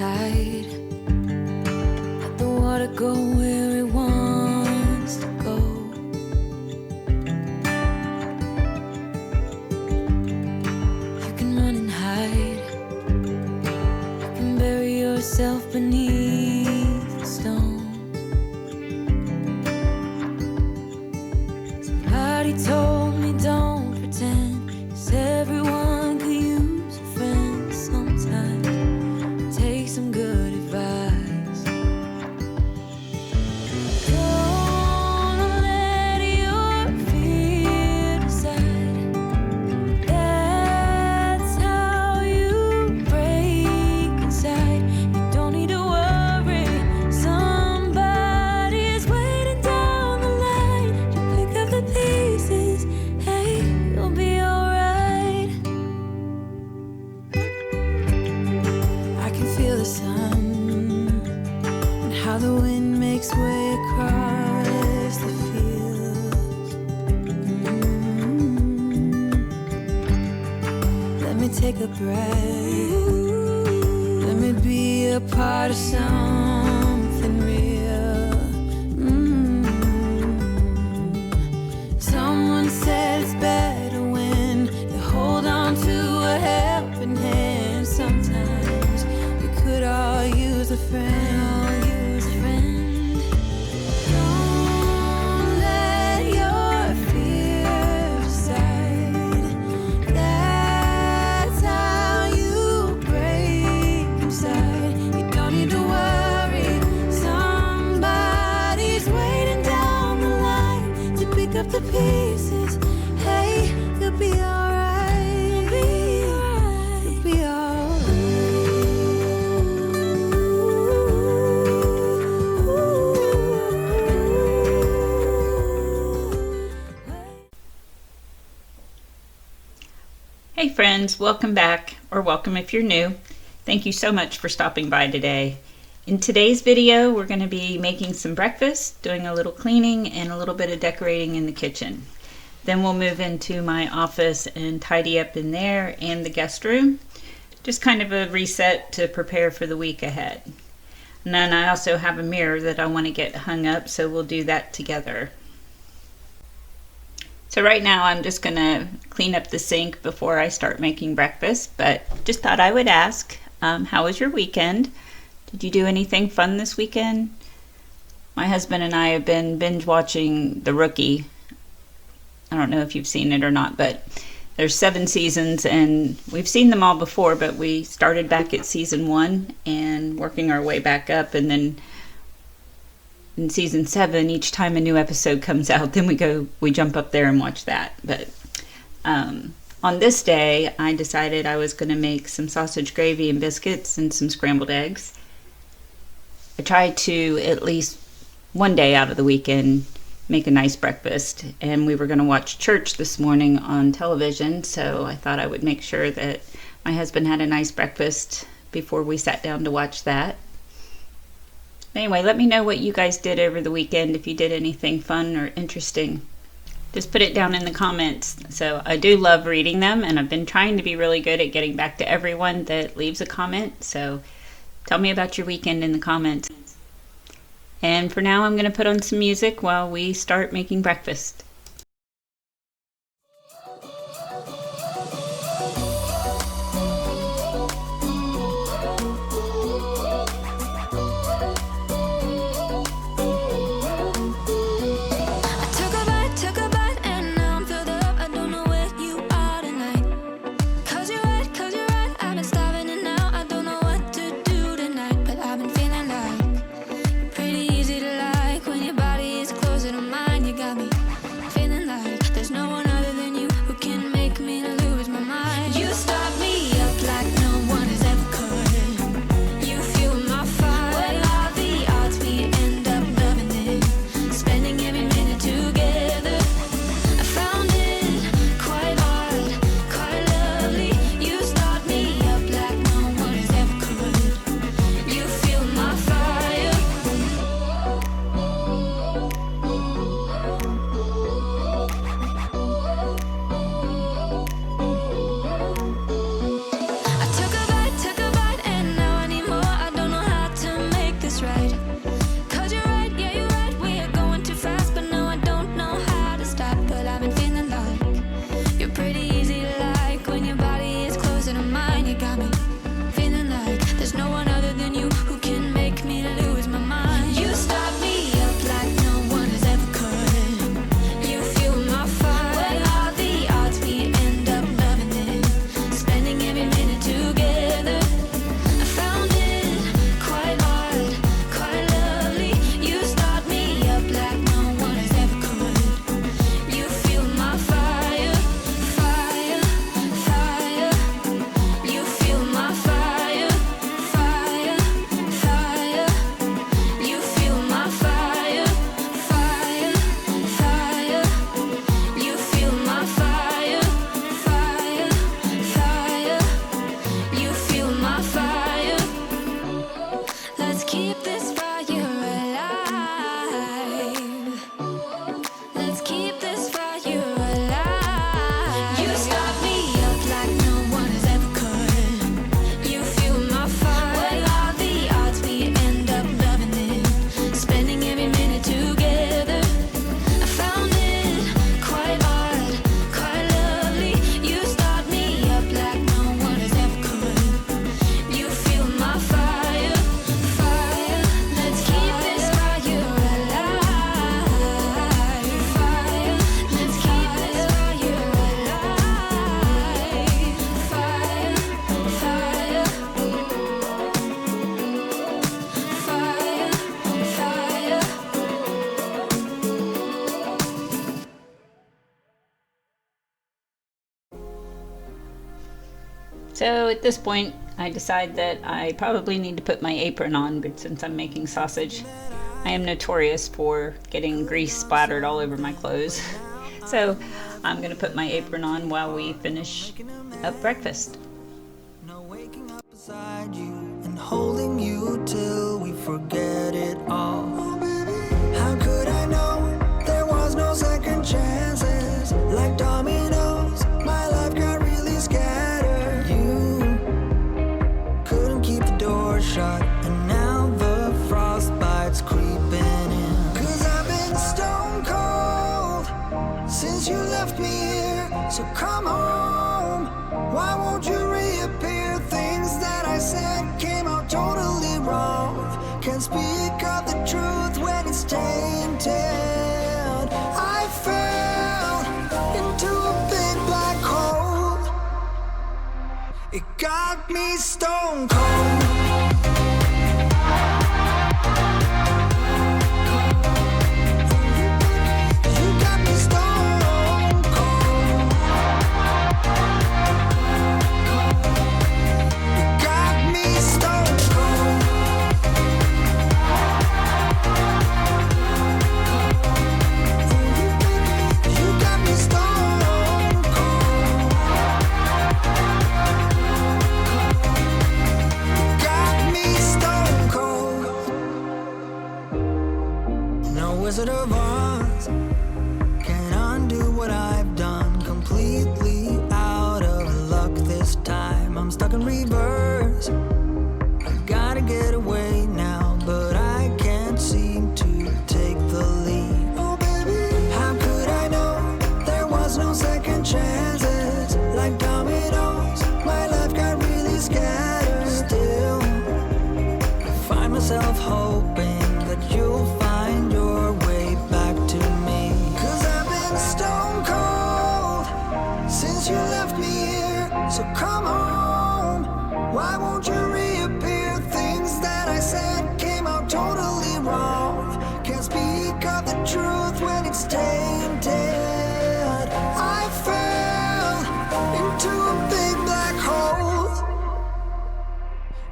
tide. Let the water go where it wants to go. You can run and hide. You can bury yourself beneath the stones. Somebody told me don't pretend, 'cause everyone could use a friend sometimes. Take some good advice. Don't let your fear decide. That's how you break inside. You don't need to worry. Somebody's waiting down the line. You pick up the pieces. Hey, you'll be alright. I can feel the sun and how the wind makes way across the fields. Let me take a breath. Let me be a part of something real. Someone said it's better when you hold on to a helping hand. Sometimes we could all use a friend. Don't let your fear decide. That's how you break inside. You don't need to worry. Somebody's waiting down the line to pick up the pieces. Hey, you'll be alright. You'll be alright. Hey friends, welcome back, or welcome if you're new. Thank you so much for stopping by today. In today's video, we're going to be making some breakfast, doing a little cleaning, and a little bit of decorating in the kitchen. Then we'll move into my office and tidy up in there and the guest room. Just kind of a reset to prepare for the week ahead. And then I also have a mirror that I want to get hung up, so we'll do that together. So right now I'm just going to clean up the sink before I start making breakfast, but just thought I would ask, how was your weekend? Did you do anything fun this weekend? My husband and I have been binge watching The Rookie. I don't know if you've seen it or not, but there's 7 seasons and we've seen them all before, but we started back at season 1 and working our way back up, and then in season 7, each time a new episode comes out, then we jump up there and watch that. But on this day, I decided I was going to make some sausage gravy and biscuits and some scrambled eggs. I try to, at least one day out of the weekend, make a nice breakfast. And we were going to watch church this morning on television, so I thought I would make sure that my husband had a nice breakfast before we sat down to watch that. Anyway, let me know what you guys did over the weekend, if you did anything fun or interesting. Just put it down in the comments. So I do love reading them, and I've been trying to be really good at getting back to everyone that leaves a comment. So tell me about your weekend in the comments. And for now, I'm going to put on some music while we start making breakfast. Took a bite, and now I'm filled up. I don't know where you are tonight. 'Cause you're right, I've been starving and now I don't know what to do tonight. But I've been feeling like you're pretty easy to like when your body is closer to mine. You got me Let's keep this fire alive. Let's keep this fire alive. You start me up like no one has ever could. You fuel my fire. What are the odds we end up loving it? Spending every minute together. I found it quite odd, quite lovely. You start me up like no one has ever could. You fuel my fire, fire. Let's keep this fire alive. Fire. Let's keep this fire alive. Fire, fire. Fire, fire. So at this point, I decide that I probably need to put my apron on, but since I'm making sausage, I am notorious for getting grease splattered all over my clothes. So I'm going to put my apron on while we finish up breakfast. No waking up beside you and holding you till we forget it all. How could I know there was no second chances? Like dominoes, my life got really scattered. You couldn't keep the door shut, and now the frostbite's creeping in. 'Cause I've been stone cold since you left me here, so come home. Why won't you reappear? Things that I said came out totally wrong. Can't speak of the truth when it's tainted. I fell into a big black hole. It got me stone cold. You got me stone cold. You got me stone cold. You got me stone cold. Got me stone cold. No Wizard of Oz can undo what I've done. Completely out of luck this time. I'm stuck in reverse. I gotta get away now, but I can't seem to take the lead. Oh baby, how could I know there was no second chances? Like dominoes, my life got really scattered. Still, I find myself hoping that you'll find your way back to me. 'Cause I've been stone cold since you left me here, so come home. Why won't you reappear? Things that I said came out totally wrong. Can't speak of the truth when it's tainted. I fell into a big black hole.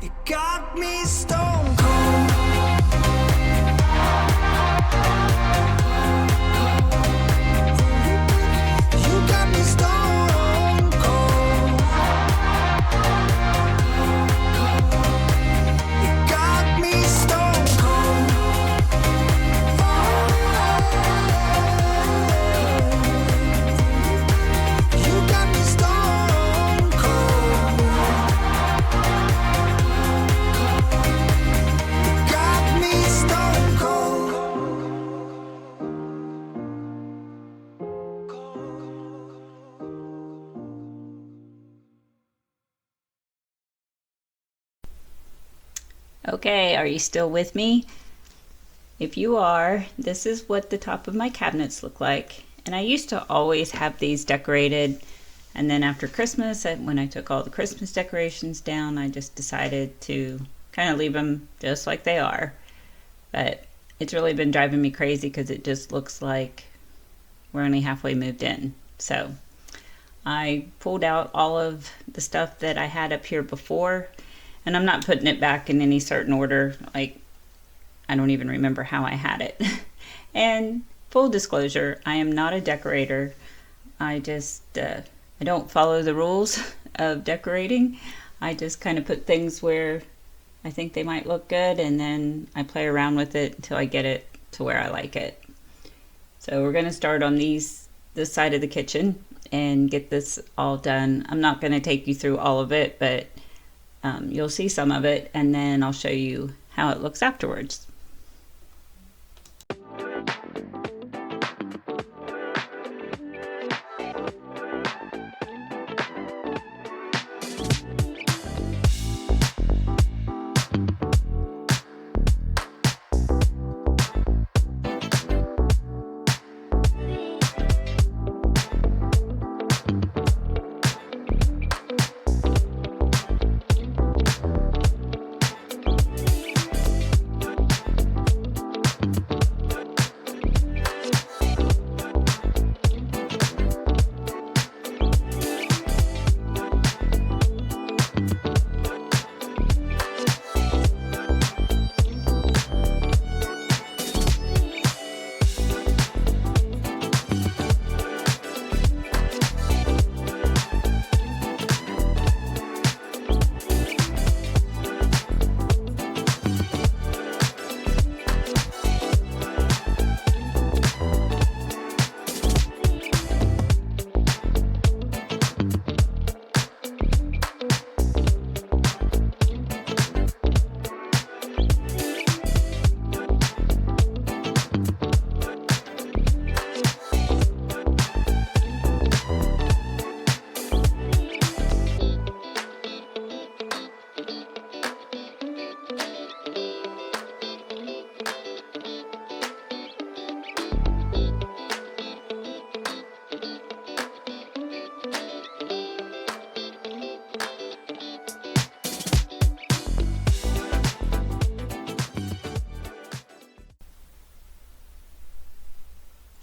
It got me stone cold. You got me stone cold. You got me stone cold. You got me stone cold. You got me stone cold. Okay, are you still with me? If you are, this is what the top of my cabinets look like. And I used to always have these decorated, and then after Christmas, when I took all the Christmas decorations down, I just decided to kind of leave them just like they are. But it's really been driving me crazy because it just looks like we're only halfway moved in. So I pulled out all of the stuff that I had up here before, and I'm not putting it back in any certain order. Like, I don't even remember how I had it. And full disclosure, I am not a decorator. I don't follow the rules of decorating. I just kind of put things where I think they might look good, and then I play around with it until I get it to where I like it. So we're going to start on this side of the kitchen and get this all done. I'm not going to take you through all of it, but you'll see some of it, and then I'll show you how it looks afterwards.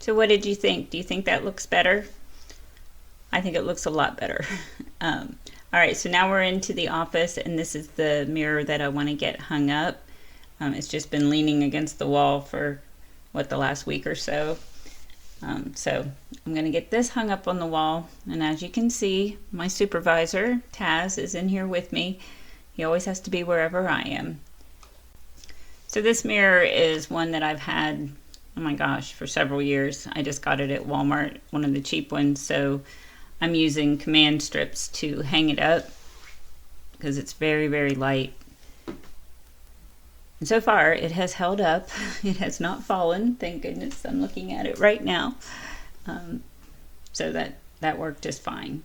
So what did you think? Do you think that looks better? I think it looks a lot better. All right, so now we're into the office, and this is the mirror that I want to get hung up. It's just been leaning against the wall for, the last week or so. So I'm going to get this hung up on the wall, and as you can see, my supervisor, Taz, is in here with me. He always has to be wherever I am. So this mirror is one that I've had, oh my gosh, for several years. I just got it at Walmart, one of the cheap ones, so I'm using command strips to hang it up because it's very, very light. And so far, it has held up. It has not fallen, thank goodness. I'm looking at it right now. So that worked just fine.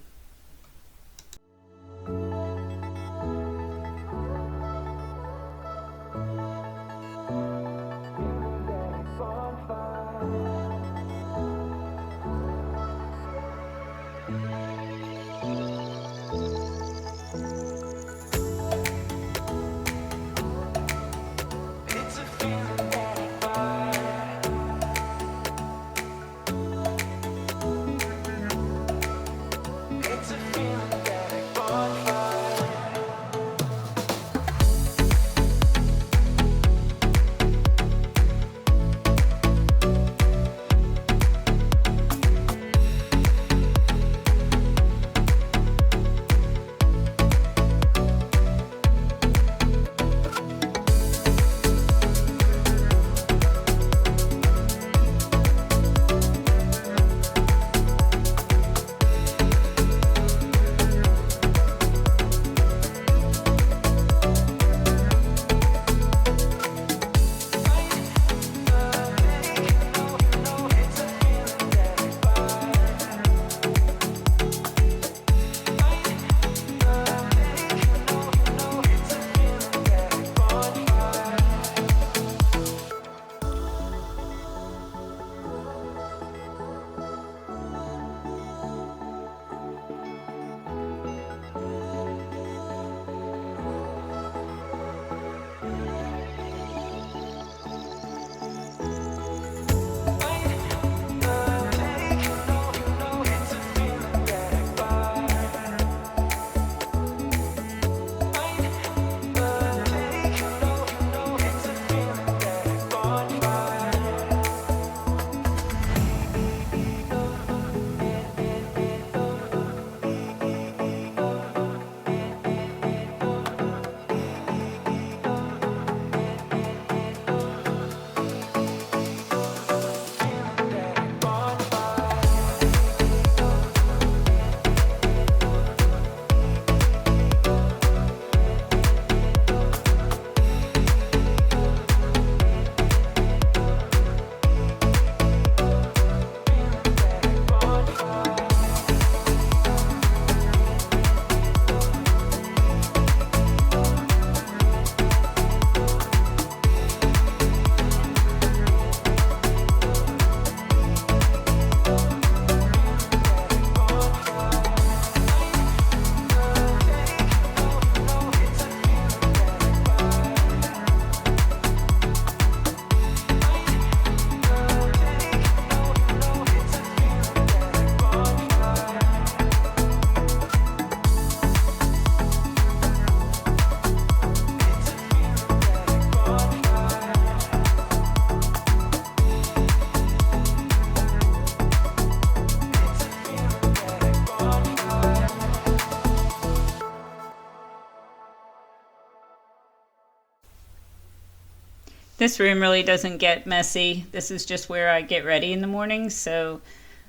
This room really doesn't get messy. This is just where I get ready in the morning. So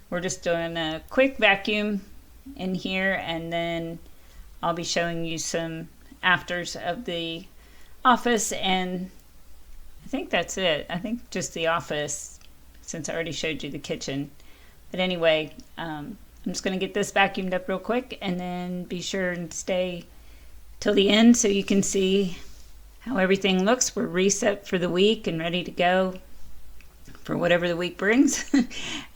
we're just doing a quick vacuum in here, and then I'll be showing you some afters of the office, and I think that's it. I think just the office, since I already showed you the kitchen. But anyway, I'm just going to get this vacuumed up real quick, and then be sure and stay till the end so you can see how everything looks. We're reset for the week and ready to go for whatever the week brings.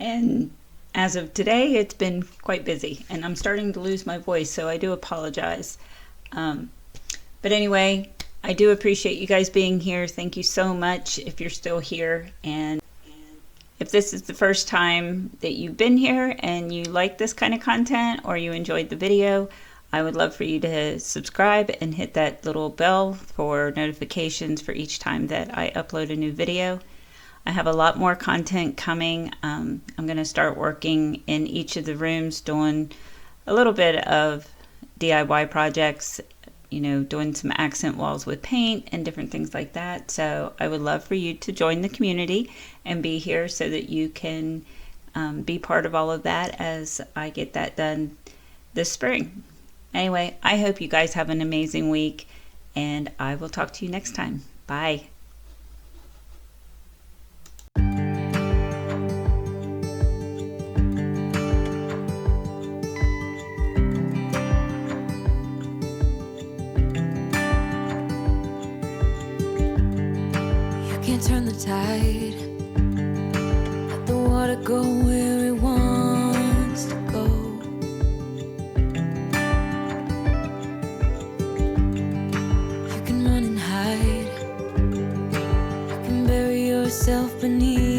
And as of today, it's been quite busy, and I'm starting to lose my voice, so I do apologize. But anyway, I do appreciate you guys being here. Thank you so much if you're still here. And if this is the first time that you've been here and you like this kind of content or you enjoyed the video, I would love for you to subscribe and hit that little bell for notifications for each time that I upload a new video. I have a lot more content coming. I'm going to start working in each of the rooms, doing a little bit of DIY projects, you know, doing some accent walls with paint and different things like that. So I would love for you to join the community and be here so that you can be part of all of that as I get that done this spring. Anyway, I hope you guys have an amazing week, and I will talk to you next time. Bye. Can't turn the tide, let the water go where it wants to go. You can run and hide, you can bury yourself beneath